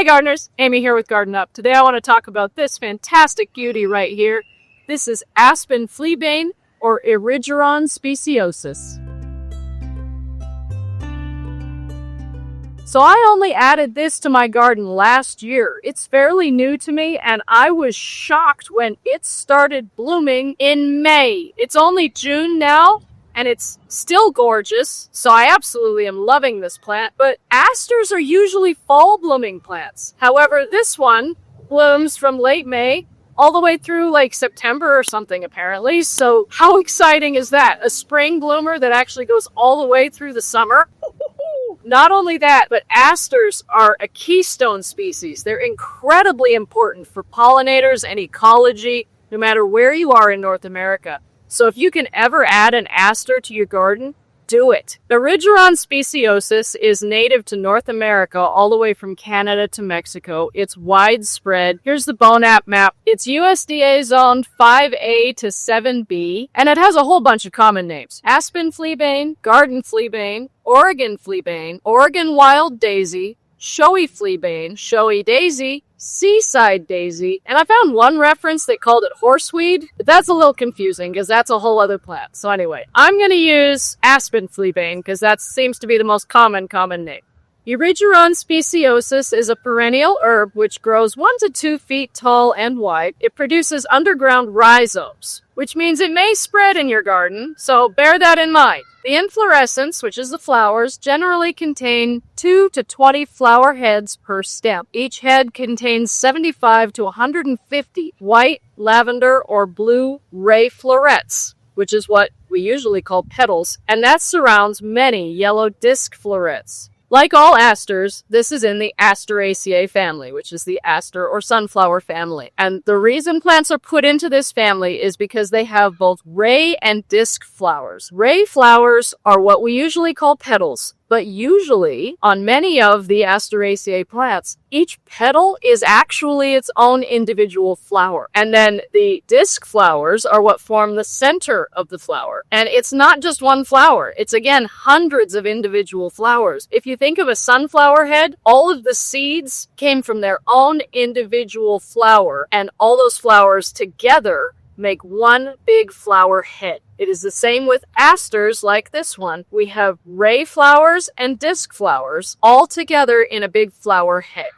Hi gardeners, Amy here with Garden Up. Today I want to talk about this fantastic beauty right here. This is aspen fleabane or Erigeron speciosus. So I only added this to my garden last year. It's fairly new to me and I was shocked when it started blooming in May. It's only June now and it's still gorgeous, so I absolutely am loving this plant. But asters are usually fall blooming plants. However, this one blooms from late May all the way through like September or something apparently. So how exciting is that? A spring bloomer that actually goes all the way through the summer? Not only that, but asters are a keystone species. They're incredibly important for pollinators and ecology, no matter where you are in North America. So if you can ever add an aster to your garden, do it. Erigeron speciosus is native to North America all the way from Canada to Mexico. It's widespread. Here's the BONAP map. It's USDA zoned 5A to 7B, and it has a whole bunch of common names. Aspen fleabane, garden fleabane, Oregon fleabane, Oregon wild daisy, showy fleabane, showy daisy, seaside daisy, and I found one reference that called it horseweed, but that's a little confusing because that's a whole other plant. So anyway, I'm going to use aspen fleabane because that seems to be the most common name. Erigeron speciosus is a perennial herb which grows 1 to 2 feet tall and wide. It produces underground rhizomes, which means it may spread in your garden, so bear that in mind. The inflorescence, which is the flowers, generally contain 2 to 20 flower heads per stem. Each head contains 75 to 150 white, lavender, or blue ray florets, which is what we usually call petals, and that surrounds many yellow disc florets. Like all asters, this is in the Asteraceae family, which is the aster or sunflower family. And the reason plants are put into this family is because they have both ray and disc flowers. Ray flowers are what we usually call petals, but usually on many of the Asteraceae plants, each petal is actually its own individual flower. And then the disc flowers are what form the center of the flower. And it's not just one flower. It's, again, hundreds of individual flowers. If you think of a sunflower head, all of the seeds came from their own individual flower, and all those flowers together make one big flower head. It is the same with asters like this one. We have ray flowers and disc flowers all together in a big flower head.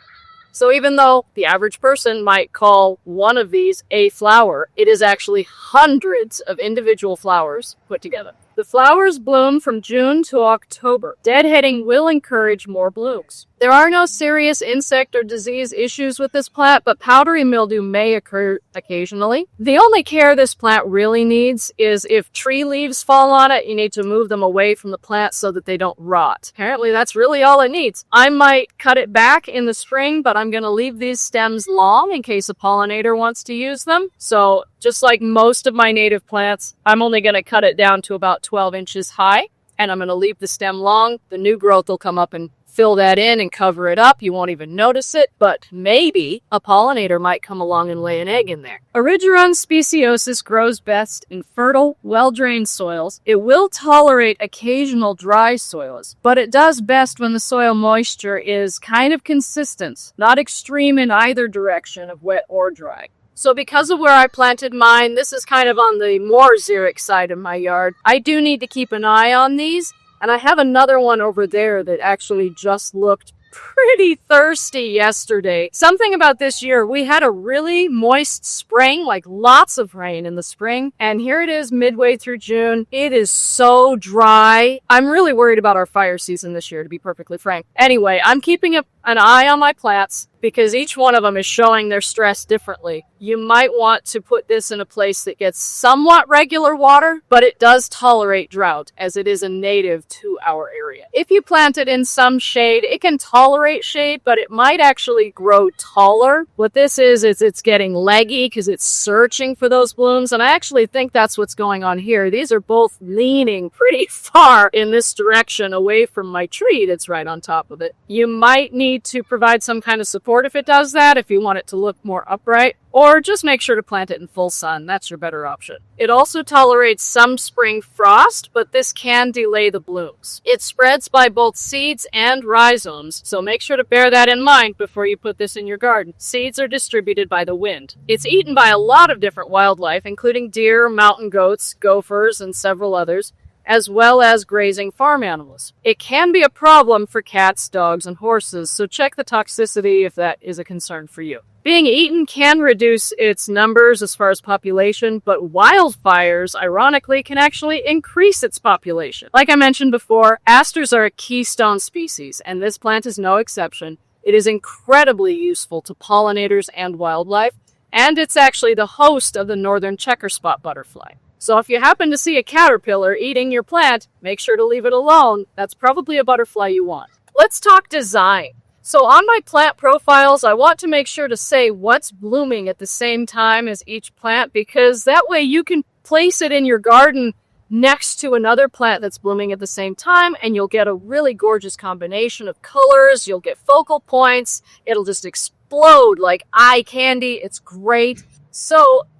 So even though the average person might call one of these a flower, it is actually hundreds of individual flowers put together. The flowers bloom from June to October. Deadheading will encourage more blooms. There are no serious insect or disease issues with this plant, but powdery mildew may occur occasionally. The only care this plant really needs is if tree leaves fall on it, you need to move them away from the plant so that they don't rot. Apparently that's really all it needs. I might cut it back in the spring, but I'm going to leave these stems long in case a pollinator wants to use them. So just like most of my native plants, I'm only going to cut it down to about 12 inches high, and I'm going to leave the stem long. The new growth will come up and fill that in and cover it up. You won't even notice it, but maybe a pollinator might come along and lay an egg in there. Erigeron speciosus grows best in fertile, well-drained soils. It will tolerate occasional dry soils, but it does best when the soil moisture is kind of consistent, not extreme in either direction of wet or dry. So because of where I planted mine, this is kind of on the more xeric side of my yard. I do need to keep an eye on these, and I have another one over there that actually just looked pretty thirsty yesterday. Something about this year, we had a really moist spring, like lots of rain in the spring, and here it is midway through June. It is so dry. I'm really worried about our fire season this year, to be perfectly frank. Anyway, I'm keeping an eye on my plants because each one of them is showing their stress differently. You might want to put this in a place that gets somewhat regular water, but it does tolerate drought as it is a native to our area. If you plant it in some shade, it can tolerate shade, but it might actually grow taller. What this is it's getting leggy because it's searching for those blooms, and I actually think that's what's going on here. These are both leaning pretty far in this direction away from my tree that's right on top of it. You might need need to provide some kind of support if it does that, if you want it to look more upright, or just make sure to plant it in full sun. That's your better option. It also tolerates some spring frost, but this can delay the blooms. It spreads by both seeds and rhizomes, so make sure to bear that in mind before you put this in your garden. Seeds are distributed by the wind. It's eaten by a lot of different wildlife, including deer, mountain goats, gophers, and several others, as well as grazing farm animals. It can be a problem for cats, dogs, and horses, so check the toxicity if that is a concern for you. Being eaten can reduce its numbers as far as population, but wildfires, ironically, can actually increase its population. Like I mentioned before, asters are a keystone species, and this plant is no exception. It is incredibly useful to pollinators and wildlife, and it's actually the host of the northern checker spot butterfly. So if you happen to see a caterpillar eating your plant, make sure to leave it alone. That's probably a butterfly you want. Let's talk design. So on my plant profiles, I want to make sure to say what's blooming at the same time as each plant, because that way you can place it in your garden next to another plant that's blooming at the same time, and you'll get a really gorgeous combination of colors. You'll get focal points. It'll just explode like eye candy. It's great.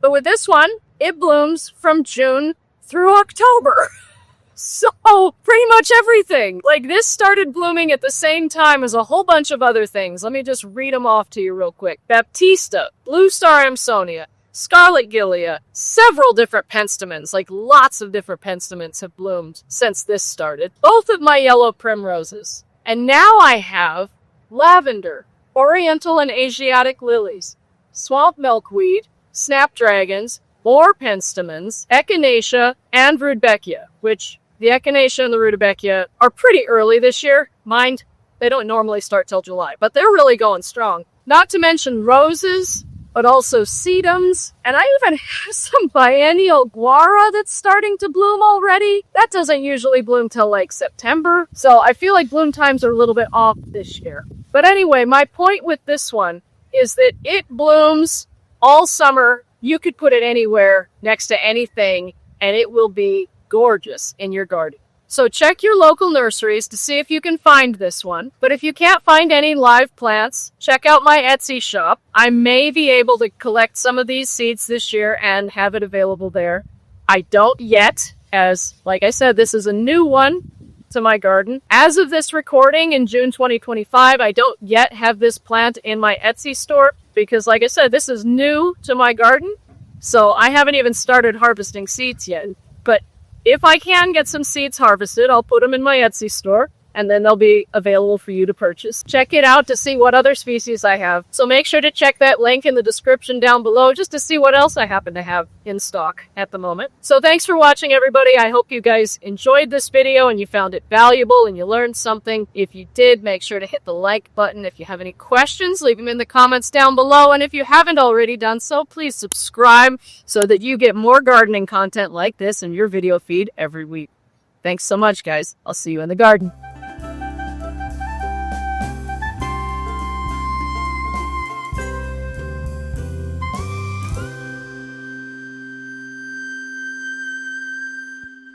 But with this one, it blooms from June through October. So, pretty much everything. Like, this started blooming at the same time as a whole bunch of other things. Let me just read them off to you real quick. Baptista, Blue Star Amsonia, Scarlet Gilia, several different penstemons, like lots of different penstemons have bloomed since this started. Both of my yellow primroses. And now I have lavender, Oriental and Asiatic lilies, swamp milkweed, snapdragons, more penstemons, echinacea, and rudbeckia, which the echinacea and the rudbeckia are pretty early this year. Mind, they don't normally start till July, but they're really going strong. Not to mention roses, but also sedums, and I even have some biennial guara that's starting to bloom already. That doesn't usually bloom till like September, so I feel like bloom times are a little bit off this year. But anyway, my point with this one is that it blooms all summer. You could put it anywhere next to anything, and it will be gorgeous in your garden. So check your local nurseries to see if you can find this one. But if you can't find any live plants, check out my Etsy shop. I may be able to collect some of these seeds this year and have it available there. I don't yet, as, like I said, this is a new one to my garden. As of this recording in June 2025, I don't yet have this plant in my Etsy store because, like I said, this is new to my garden, so I haven't even started harvesting seeds yet. But if I can get some seeds harvested, I'll put them in my Etsy store, and then they'll be available for you to purchase. Check it out to see what other species I have. So make sure to check that link in the description down below just to see what else I happen to have in stock at the moment. So thanks for watching, everybody. I hope you guys enjoyed this video and you found it valuable and you learned something. If you did, make sure to hit the like button. If you have any questions, leave them in the comments down below. And if you haven't already done so, please subscribe so that you get more gardening content like this in your video feed every week. Thanks so much, guys. I'll see you in the garden.